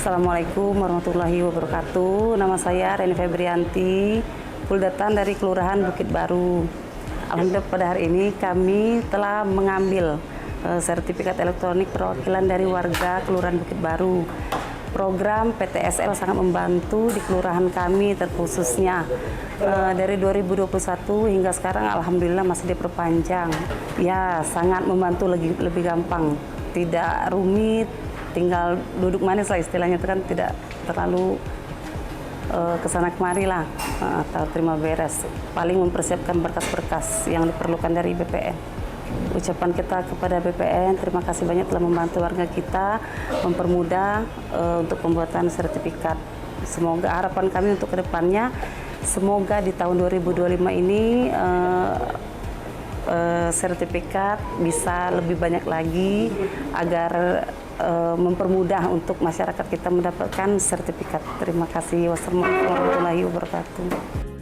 Assalamualaikum warahmatullahi wabarakatuh. Nama saya Reni Febrianti, Puldatan dari Kelurahan Bukit Baru. Alhamdulillah pada hari ini kami telah mengambil sertifikat elektronik perwakilan dari warga Kelurahan Bukit Baru. Program PTSL sangat membantu di kelurahan kami terkhususnya dari 2021 hingga sekarang alhamdulillah masih diperpanjang. Ya, sangat membantu lebih gampang, tidak rumit. Tinggal duduk manis lah istilahnya, itu kan tidak terlalu kesana kemari lah atau terima beres. Paling mempersiapkan berkas-berkas yang diperlukan dari BPN. Ucapan kita kepada BPN, terima kasih banyak telah membantu warga kita, mempermudah untuk pembuatan sertifikat. Semoga harapan kami untuk kedepannya, semoga di tahun 2025 ini sertifikat bisa lebih banyak lagi agar mempermudah untuk masyarakat kita mendapatkan sertifikat. Terima kasih. Wassalamualaikum warahmatullahi wabarakatuh.